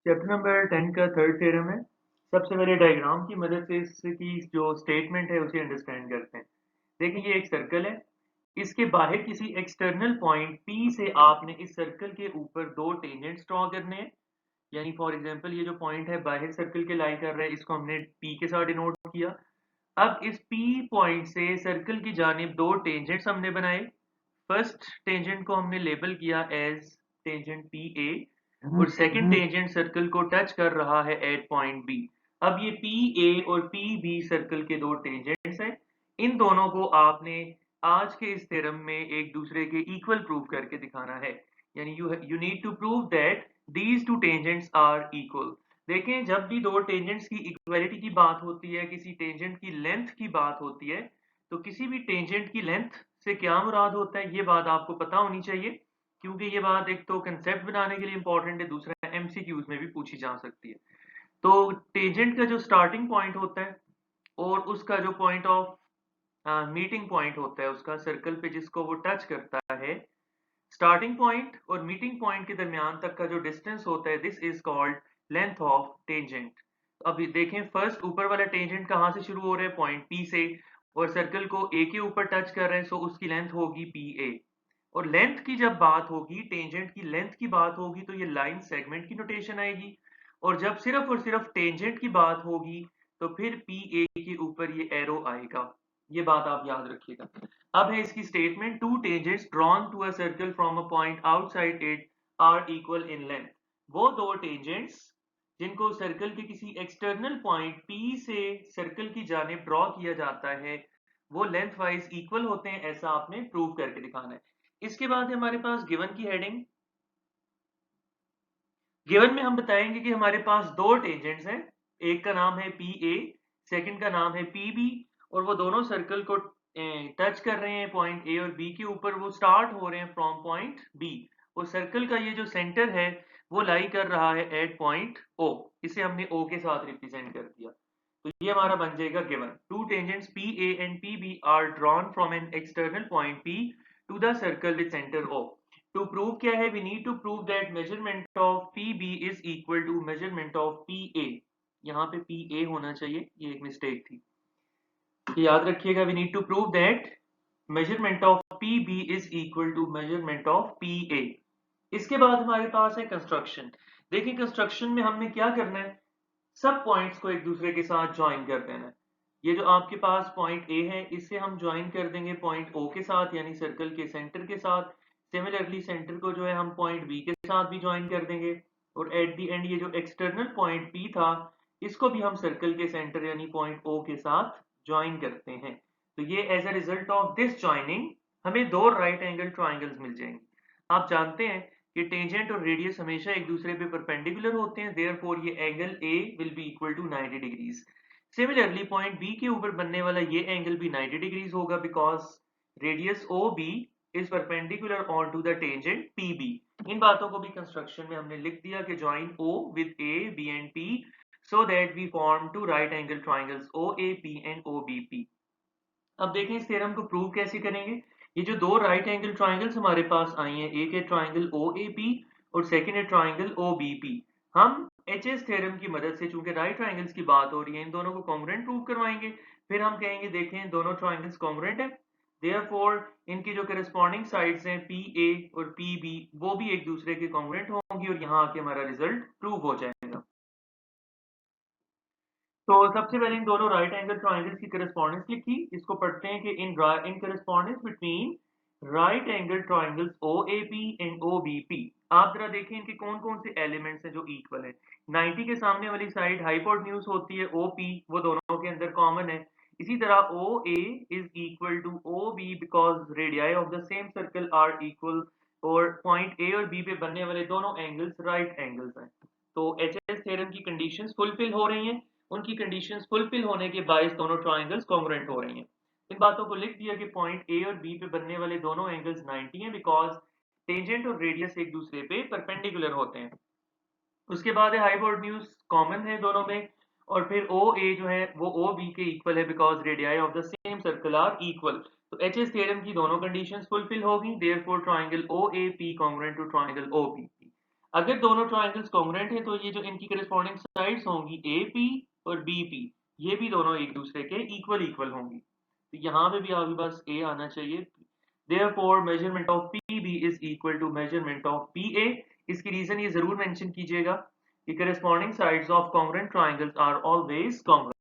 Chapter number 10 का third theorem है। सबसे पहले डायग्राम की मदद से इसकी जो स्टेटमेंट है उसे अंडरस्टैंड करते हैं। देखिए ये एक सर्कल है। इसके बाहर किसी एक्सटर्नल पॉइंट P से आपने इस सर्कल के ऊपर दो टेंजेंट्स ड्रॉ करने हैं। यानी फॉर एग्जांपल ये जो पॉइंट है बाहर सर्कल के लाई कर रहा है, इसको हमने P के साथ डिनोट किया। अब इस P पॉइंट से सर्कल की जानिब दो टेंजेंट्स हमने बनाए। फर्स्ट टेंजेंट को हमने लेबल किया एज टेंजेंट PA और सेकंड टेंजेंट सर्कल को टच कर रहा है एट पॉइंट B। अब ये PA और PB सर्कल के दो टेंजेंट्स हैं। इन दोनों को आपने आज के इस थ्योरम में एक दूसरे के इक्वल प्रूव करके दिखाना है। यानी you need to prove that these two tangents are equal. देखें, जब भी दो टेंजेंट्स की इक्वलिटी की बात होती है, किसी टेंजेंट की लेंथ की बात होती है, तो किसी भी टेंजेंट की लेंथ से क्या मुराद होता है ये बात आपको पता होनी चाहिए, क्योंकि ये बात एक तो कंसेप्ट बनाने के लिए इंपॉर्टेंट है, दूसरा एमसीक्यूज में भी पूछी जा सकती है। तो टेंजेंट का जो स्टार्टिंग पॉइंट होता है और उसका जो पॉइंट ऑफ मीटिंग पॉइंट होता है उसका सर्कल पे जिसको वो टच करता है, स्टार्टिंग पॉइंट और मीटिंग पॉइंट के दरमियान तक का जो डिस्टेंस होता है, this is called length of tangent. अभी देखें, फर्स्ट ऊपर वाला टेंजेंट कहाँ से शुरू हो रहा है, पॉइंट P से, और सर्कल को A के ऊपर टच कर रहे हैं, सो उसकी लेंथ होगी PA। और लेंथ की जब बात होगी, टेंजेंट की लेंथ की बात होगी, तो ये लाइन सेगमेंट की नोटेशन आएगी। और जब सिर्फ और सिर्फ टेंजेंट की बात होगी तो फिर PA के ऊपर ये एरो आएगा। ये बात आप याद रखिएगा। अब है इसकी statement, two tangents drawn to a circle from a point outside it are equal in length. वो दो टेंजेंट्स जिनको सर्कल के किसी एक्सटर्नल पॉइंट P से सर्कल की जानिब ड्रॉ किया जाता है, वो लेंथ वाइज इक्वल होते हैं, ऐसा आपने प्रूव करके दिखाना है। इसके बाद है हमारे पास गिवन की हेडिंग। गिवन में हम बताएंगे कि हमारे पास दो टेंजेंट्स हैं, एक का नाम है PA, सेकंड का नाम है PB, और वो दोनों सर्कल को टच कर रहे हैं पॉइंट A और B के ऊपर। वो स्टार्ट हो रहे हैं फ्रॉम पॉइंट B और सर्कल का ये जो सेंटर है वो लाई कर रहा है एट पॉइंट O। इसे हमने O के साथ रिप्रेजेंट कर दिया, तो ये हमारा बन जाएगा given. Two tangents PA and PB are drawn from an external point P to the circle with centre O। To prove क्या है, we need to prove that measurement of PB is equal to measurement of PA। यहाँ पे PA होना चाहिए, ये एक mistake थी, तो याद रखिएगा, we need to prove that measurement of PB is equal to measurement of PA। इसके बाद हमारे पास है कंस्ट्रक्शन। देखिए कंस्ट्रक्शन में हमने क्या करना है, सब पॉइंट्स को एक दूसरे के साथ ज्वाइन कर देना है। ये जो आपके पास पॉइंट A है, इससे हम ज्वाइन कर देंगे पॉइंट O के साथ, यानी सर्कल के सेंटर के साथ। सिमिलरली सेंटर को जो है हम पॉइंट B के साथ भी ज्वाइन कर देंगे। और एट द एंड ये जो एक्सटर्नल पॉइंट P था, इसको भी हम सर्कल के सेंटर यानी पॉइंट O के साथ ज्वाइन करते हैं। तो ये as a result of this joining हमें दो राइट एंगल ट्राइंगल्स मिल जाएंगे। आप जानते हैं कि टेंजेंट और रेडियस हमेशा एक दूसरे पे परपेंडिकुलर होते हैं, देयरफॉर ये angle A will be equal to 90 degrees. Similarly point B के ऊपर बनने वाला ये एंगल भी 90 डिग्रीज होगा, because radius OB is perpendicular on to the tangent PB। इन बातों को भी कंस्ट्रक्शन में हमने लिख दिया कि join O with A, B and P so that we form two right angle triangles OAP and OBP। अब देखें इस थ्योरम को प्रूव कैसे करेंगे। ये जो दो राइट एंगल ट्राइंगल्स हमारे पास आई हैं, एक है ट्राइंगल OAP और सेकंड है ट्राइंगल OBP। हम HS थ्योरम की मदद से, चूंकि राइट ट्राइंगल्स की बात हो रही है, इन दोनों को कॉन्ग्रुएंट प्रूव करवाएंगे। फिर हम कहेंगे देखें दोनों ट्राइंगल्स कॉन्ग्रुएंट है, देयरफॉर इनकी जो करस्पॉन्डिंग साइड्स हैं PA और PB वो भी एक दूसरे के कॉन्ग्रुएंट होंगी और यहाँ आके हमारा रिजल्ट प्रूव हो जाएगा। तो सबसे पहले इन दोनों राइट एंगल ट्राइंगल्स की करस्पॉन्डेंस लिखी। इसको पढ़ते हैं कि in correspondence between right angle triangles OAP and OBP। आप जरा देखें इनके कौन कौन से एलिमेंट्स हैं जो इक्वल है। 90 के सामने वाली साइड हाइपोटेन्यूज होती है OP, वो दोनों के अंदर कॉमन है। इसी तरह OA is equal to OB because radii of the same circle are equal, और पॉइंट A और B पे बनने वाले दोनों एंगल्स राइट एंगल्स हैं। तो HS थ्योरम की कंडीशंस फुलफिल हो रही हैं। उनकी कंडीशंस फुलफिल होने के बायस दोनों ट्राइंगल्स कॉन्ग्रुएंट हो रही हैं। इन बातों को लिख दिया कि पॉइंट A और B पे बनने वाले दोनों एंगल्स 90 हैं, बिकॉज टेंजेंट और रेडियस एक दूसरे पे परपेंडिकुलर होते हैं। उसके बाद है हाइपोटेन्यूज कॉमन है दोनों में, और फिर OA जो है वो OB के इक्वल है because radii of the same circle are equal. तो HS थ्योरम की दोनों कंडीशंस फुलफिल होगी, therefore triangle OAP congruent to triangle OBP। अगर दोनों ट्राइंगल्स कॉन्ग्रुएंट हैं तो ये जो इनकी करस्पॉन्डिंग साइड्स होंगी AP और BP, ये भी दोनों एक दूसरे के इक्वल इक्वल होंगी। तो यहाँ पे भी आपके पास A आना चाहिए। Therefore measurement of PB is equal to measurement of PA। इसकी रीजन ये जरूर मेंशन कीजिएगा कि corresponding sides of congruent triangles are always congruent।